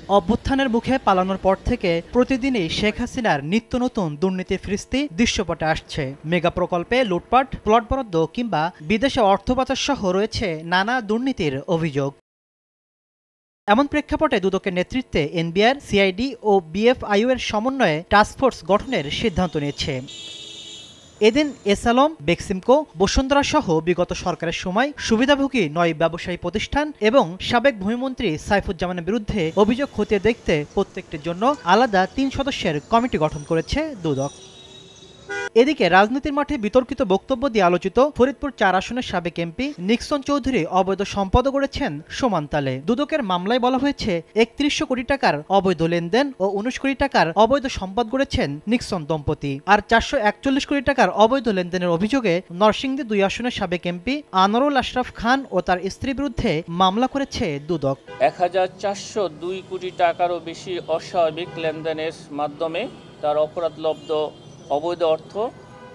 অভ্যুত্থানের মুখে পালানোর পর থেকে প্রতিদিনই শেখ হাসিনার নিত্য নতুন দুর্নীতি ফিরিস্তি দৃশ্যপটে আসছে। মেগা প্রকল্পে লুটপাট, প্লট বরাদ্দ কিংবা বিদেশে অর্থ পাচার সহ রয়েছে নানা দুর্নীতির অভিযোগ। এমন প্রেক্ষাপটে দুদকের নেতৃত্বে এনবিআর, সিআইডি ও বিএফআইউ এর সমন্বয়ে টাস্কফোর্স গঠনের সিদ্ধান্ত নিয়েছে। এদিন এস আলম, বেক্সিমকো, বসুন্ধরা সহ বিগত সরকারের সময় সুবিধাভোগী ৯ ব্যবসায়ী প্রতিষ্ঠান এবং সাবেক ভূমিমন্ত্রী সাইফুজ্জামানের বিরুদ্ধে অভিযোগ খতিয়ে দেখতে প্রত্যেকটির জন্য আলাদা ৩ সদস্যের কমিটি গঠন করেছে দুদক। এদিকে রাজনীতির মাঠে বিতর্কিত বক্তব্য দিয়ে আলোচিত ফরিদপুর ৪ আসনের সাবেক এমপি নিক্সন চৌধুরী অবৈধ সম্পদ গড়েছেন সমান তালে। দুদকের মামলায় বলা হয়েছে ৩১০০ কোটি টাকার অবৈধ লেনদেন ও ১৯ কোটি টাকার অবৈধ সম্পদ গড়েছেন নিক্সন দম্পতি। আর ৪৪১ কোটি টাকার অবৈধ লেনদেনের অভিযোগে নরসিংদী ২ আসনের সাবেক এমপি আনোয়ারুল আশরাফ খান ও তার স্ত্রীর বিরুদ্ধে মামলা করেছে দুদক। ১৪০২ কোটি টাকারও বেশি অস্বাভাবিক লেনদেনের মাধ্যমে তার অপরাধলব্ধ অবৈধ অর্থ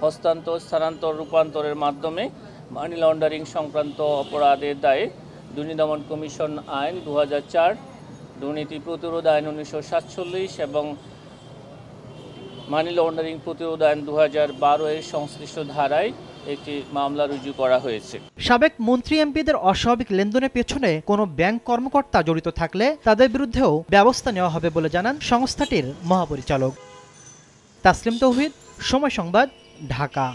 হস্তান্তর, স্থানান্তর, রূপান্তরের মাধ্যমে মানি লন্ডারিং সংক্রান্ত অপরাধের দায়ে দুর্নীতি দমন কমিশন আইন ২০০৪, দুর্নীতি প্রতিরোধ আইন ১৯৪৭ এবং মানি লন্ডারিং প্রতিরোধ আইন ২০১২ এর সংশ্লিষ্ট ধারায় একটি মামলা রুজু করা হয়েছে। সাবেক মন্ত্রী এমপিদের অস্বাভাবিক লেনদেনের পেছনে কোনো ব্যাংক কর্মকর্তা জড়িত থাকলে তাদের বিরুদ্ধেও ব্যবস্থা নেওয়া হবে বলে জানান সংস্থাটির মহাপরিচালক। তাসলিম তৌহিদ, সময় সংবাদ, ঢাকা।